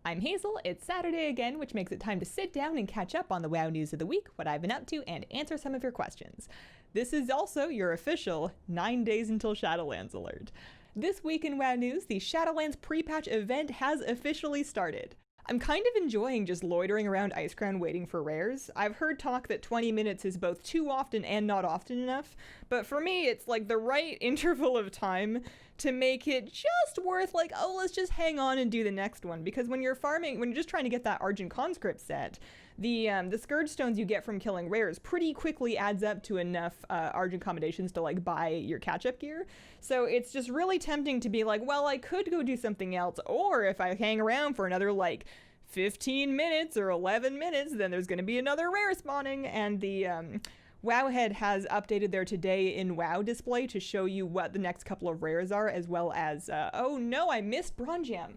I'm Hazel, it's Saturday again, which makes it time to sit down and catch up on the WoW news of the week, what I've been up to, and answer some of your questions. This is also your official 9 days until Shadowlands alert. This week in WoW news, the Shadowlands Prepatch event has officially started. I'm kind of enjoying just loitering around Icecrown waiting for rares. I've heard talk that 20 minutes is both too often and not often enough, but for me it's like the right interval of time to make it just worth like, oh, let's just hang on and do the next one. Because when you're farming, when you're just trying to get that Argent Conscript set, the Scourge Stones you get from killing rares pretty quickly adds up to enough Argent Commendations to like buy your catch-up gear. So it's just really tempting to be like, well, I could go do something else, or if I hang around for another like 15 minutes or 11 minutes, then there's going to be another rare spawning. And the Wowhead has updated their Today in WoW display to show you what the next couple of rares are, as well as, oh no, I missed Bronze Gem.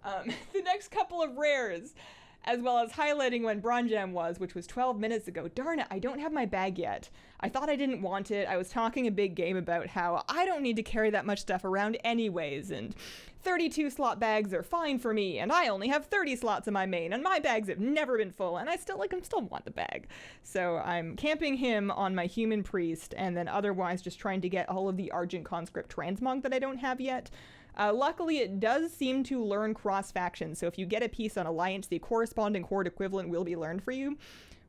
The next couple of rares, as well as highlighting when Bronze Gem was, which was 12 minutes ago. Darn it, I don't have my bag yet. I thought I didn't want it. I was talking a big game about how I don't need to carry that much stuff around anyways, and 32 slot bags are fine for me, and I only have 30 slots in my main, and my bags have never been full, and I still want the bag. So I'm camping him on my human priest, and then otherwise just trying to get all of the Argent Conscript transmog that I don't have yet. Luckily, it does seem to learn cross-faction, so if you get a piece on Alliance, the corresponding Horde equivalent will be learned for you,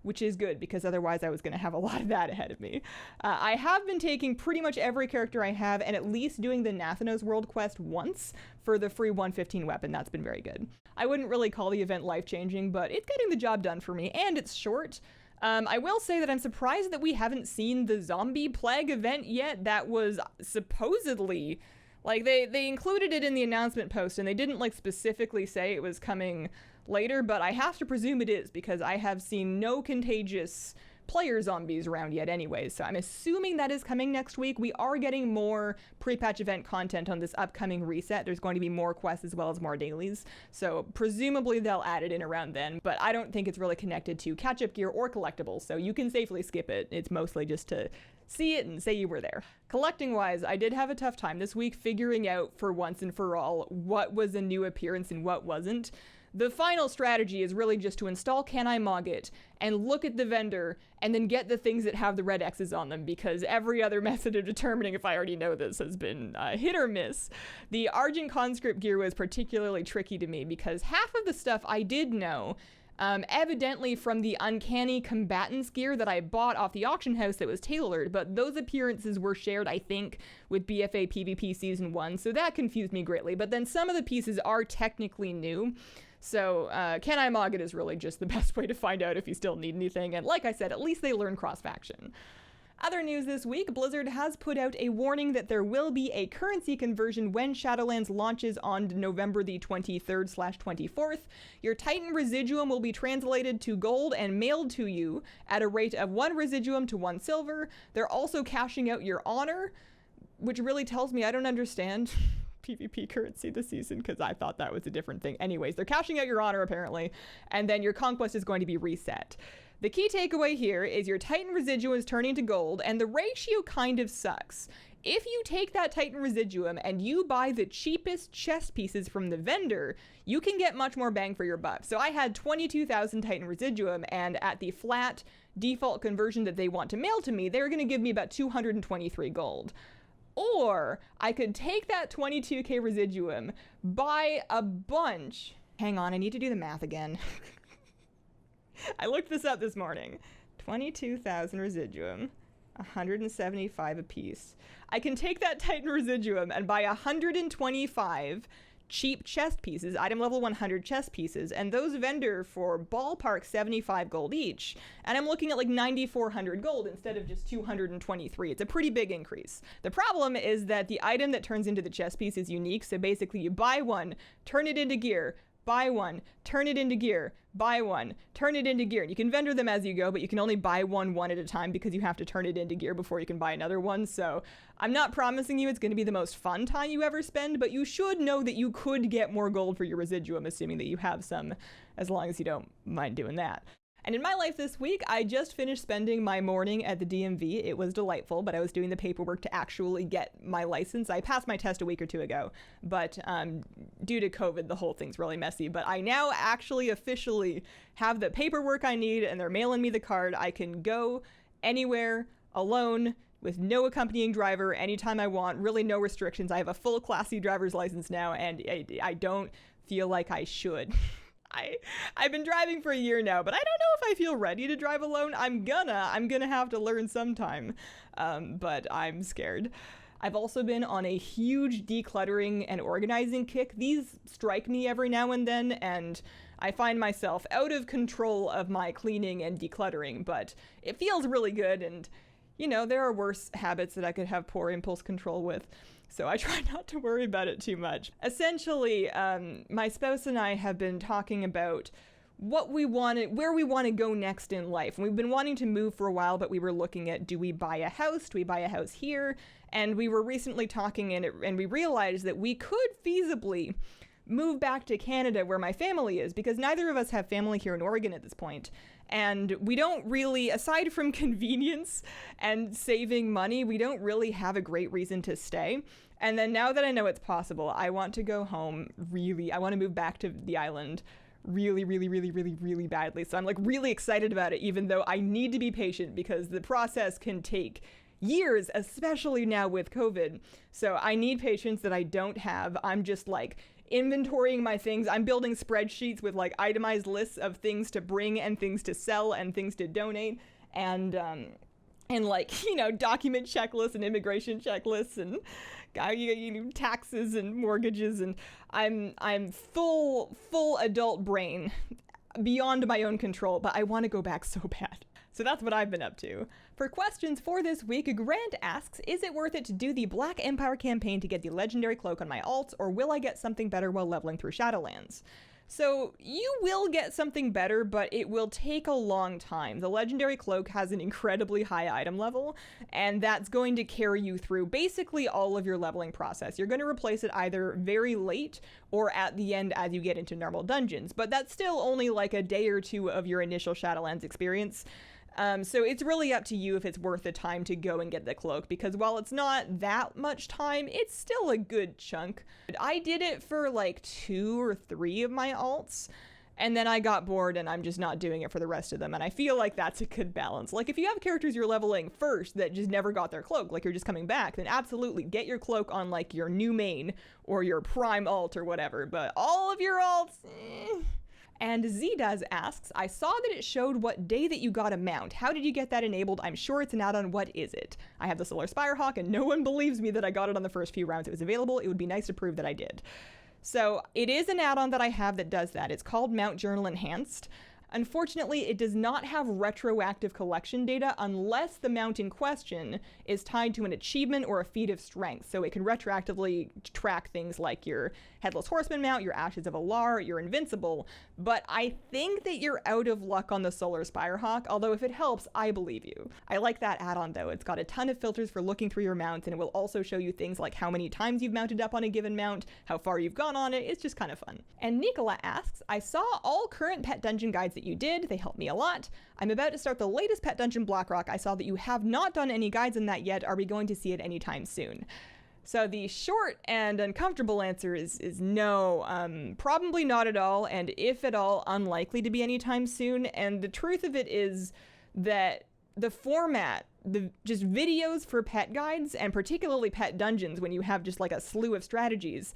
which is good, because otherwise I was going to have a lot of that ahead of me. I have been taking pretty much every character I have, and at least doing the Nathanos World Quest once for the free 115 weapon. That's been very good. I wouldn't really call the event life-changing, but it's getting the job done for me, and it's short. I will say that I'm surprised that we haven't seen the Zombie Plague event yet. That was supposedly... like, they included it in the announcement post, and they didn't, like, specifically say it was coming later, but I have to presume it is, because I have seen no contagious player zombies around yet anyways, so I'm assuming that is coming next week. We are getting more pre-patch event content on this upcoming reset. There's going to be more quests as well as more dailies, so presumably they'll add it in around then, but I don't think it's really connected to catch-up gear or collectibles, so you can safely skip it. It's mostly just to see it and say you were there. Collecting wise, I did have a tough time this week figuring out for once and for all what was a new appearance and what wasn't. The final strategy is really just to install Can I Mog It and look at the vendor and then get the things that have the red X's on them, because every other method of determining if I already know this has been hit or miss. The Argent Conscript gear was particularly tricky to me because half of the stuff I did know, evidently from the Uncanny Combatants gear that I bought off the auction house that was tailored, but those appearances were shared, I think, with BFA PvP Season 1, so that confused me greatly. But then some of the pieces are technically new, so Can I Mog It is really just the best way to find out if you still need anything, and like I said, at least they learn cross-faction. Other news this week, Blizzard has put out a warning that there will be a currency conversion when Shadowlands launches on November the 23rd/24th. Your Titan Residuum will be translated to gold and mailed to you at a rate of 1 Residuum to 1 silver. They're also cashing out your honor, which really tells me I don't understand PvP currency this season, because I thought that was a different thing. Anyways, they're cashing out your honor apparently, and then your conquest is going to be reset. The key takeaway here is your Titan Residuum is turning to gold, and the ratio kind of sucks. If you take that Titan Residuum and you buy the cheapest chest pieces from the vendor, you can get much more bang for your buck. So I had 22,000 Titan Residuum, and at the flat default conversion that they want to mail to me, they're going to give me about 223 gold. Or I could take that 22k Residuum, buy a bunch... Hang on, I need to do the math again. I looked this up this morning. 22,000 Residuum, 175 apiece. I can take that Titan Residuum and buy 125 cheap chest pieces, item level 100 chest pieces, and those vendor for ballpark 75 gold each. And I'm looking at like 9,400 gold instead of just 223. It's a pretty big increase. The problem is that the item that turns into the chest piece is unique, so basically you buy one, turn it into gear, buy one, turn it into gear, buy one, turn it into gear. And you can vendor them as you go, but you can only buy one at a time because you have to turn it into gear before you can buy another one. So I'm not promising you it's going to be the most fun time you ever spend, but you should know that you could get more gold for your Residuum, assuming that you have some, as long as you don't mind doing that. And in my life this week, I just finished spending my morning at the DMV. It was delightful, but I was doing the paperwork to actually get my license. I passed my test a week or two ago, but due to COVID, the whole thing's really messy. But I now actually officially have the paperwork I need, and they're mailing me the card. I can go anywhere alone with no accompanying driver anytime I want, really no restrictions. I have a full Class C driver's license now, and I don't feel like I should. I've been driving for a year now, but I don't know if I feel ready to drive alone. I'm gonna have to learn sometime, but I'm scared. I've also been on a huge decluttering and organizing kick. These strike me every now and then, and I find myself out of control of my cleaning and decluttering, but it feels really good, and you know, there are worse habits that I could have poor impulse control with. So I try not to worry about it too much. Essentially, my spouse and I have been talking about where we want to go next in life. And we've been wanting to move for a while, but we were looking at, do we buy a house? Do we buy a house here? And we were recently talking and we realized that we could feasibly move back to Canada where my family is, because neither of us have family here in Oregon at this point. And we don't really, aside from convenience and saving money, we don't really have a great reason to stay. And then now that I know it's possible, I want to go home really. I want to move back to the island really, really, really, really, really badly. So I'm like really excited about it, even though I need to be patient because the process can take years, especially now with COVID. So I need patience that I don't have. I'm just like inventorying my things. I'm building spreadsheets with like itemized lists of things to bring and things to sell and things to donate, and like, you know, document checklists and immigration checklists and you know, taxes and mortgages, and I'm full adult brain beyond my own control, but I want to go back so bad. So that's what I've been up to. For questions for this week, Grant asks, is it worth it to do the Black Empire campaign to get the legendary cloak on my alts, or will I get something better while leveling through Shadowlands? So you will get something better, but it will take a long time. The legendary cloak has an incredibly high item level, and that's going to carry you through basically all of your leveling process. You're going to replace it either very late or at the end as you get into normal dungeons, but that's still only like a day or two of your initial Shadowlands experience. So it's really up to you if it's worth the time to go and get the cloak, because while it's not that much time, it's still a good chunk. I did it for like 2 or 3 of my alts, and then I got bored and I'm just not doing it for the rest of them. And I feel like that's a good balance. Like if you have characters you're leveling first that just never got their cloak, like you're just coming back, then absolutely get your cloak on like your new main or your prime alt or whatever. But all of your alts, And Zdaz asks, I saw that it showed what day that you got a mount. How did you get that enabled? I'm sure it's an add-on. What is it? I have the Solar Spirehawk and no one believes me that I got it on the first few rounds it was available. It would be nice to prove that I did. So it is an add-on that I have that does that. It's called Mount Journal Enhanced. Unfortunately, it does not have retroactive collection data unless the mount in question is tied to an achievement or a feat of strength. So it can retroactively track things like your Headless Horseman mount, your Ashes of Alar, your Invincible. But I think that you're out of luck on the Solar Spirehawk, although if it helps, I believe you. I like that add-on though. It's got a ton of filters for looking through your mounts, and it will also show you things like how many times you've mounted up on a given mount, how far you've gone on it. It's just kind of fun. And Nicola asks, I saw all current pet dungeon guides that you did. They helped me a lot. I'm about to start the latest pet dungeon Blackrock. I saw that you have not done any guides in that yet. Are we going to see it anytime soon? So the short and uncomfortable answer is no, probably not at all, and if at all, unlikely to be anytime soon. And the truth of it is that the format, just videos for pet guides, and particularly pet dungeons when you have just like a slew of strategies,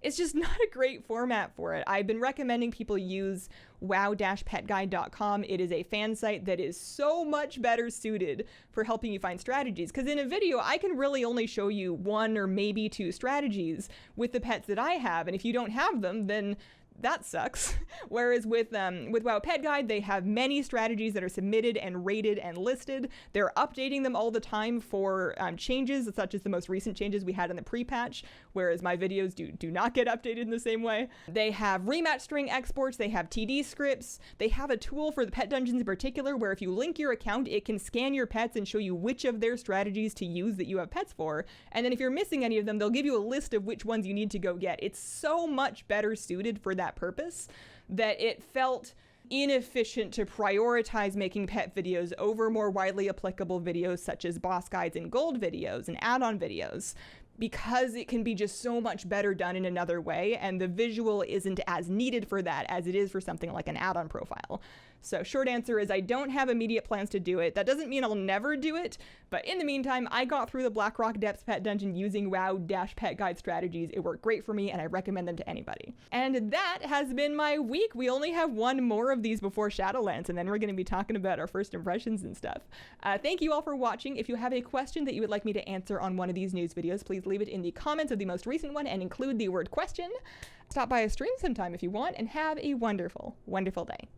it's just not a great format for it. I've been recommending people use wow-petguide.com. It is a fan site that is so much better suited for helping you find strategies. Because in a video, I can really only show you 1 or maybe 2 strategies with the pets that I have. And if you don't have them, then that sucks. Whereas with WoW Pet Guide, they have many strategies that are submitted and rated and listed. They're updating them all the time for changes, such as the most recent changes we had in the pre-patch, whereas my videos do not get updated in the same way. They have rematch string exports, they have TD scripts, they have a tool for the pet dungeons in particular, where if you link your account, it can scan your pets and show you which of their strategies to use that you have pets for. And then if you're missing any of them, they'll give you a list of which ones you need to go get. It's so much better suited for that purpose that it felt inefficient to prioritize making pet videos over more widely applicable videos such as boss guides and gold videos and add-on videos, because it can be just so much better done in another way, and the visual isn't as needed for that as it is for something like an add-on profile. So short answer is I don't have immediate plans to do it. That doesn't mean I'll never do it, but in the meantime, I got through the Blackrock Depths pet dungeon using WoW-pet guide strategies. It worked great for me, and I recommend them to anybody. And that has been my week. We only have one more of these before Shadowlands, and then we're going to be talking about our first impressions and stuff. Thank you all for watching. If you have a question that you would like me to answer on one of these news videos, please leave it in the comments of the most recent one and include the word question. Stop by a stream sometime if you want, and have a wonderful, wonderful day.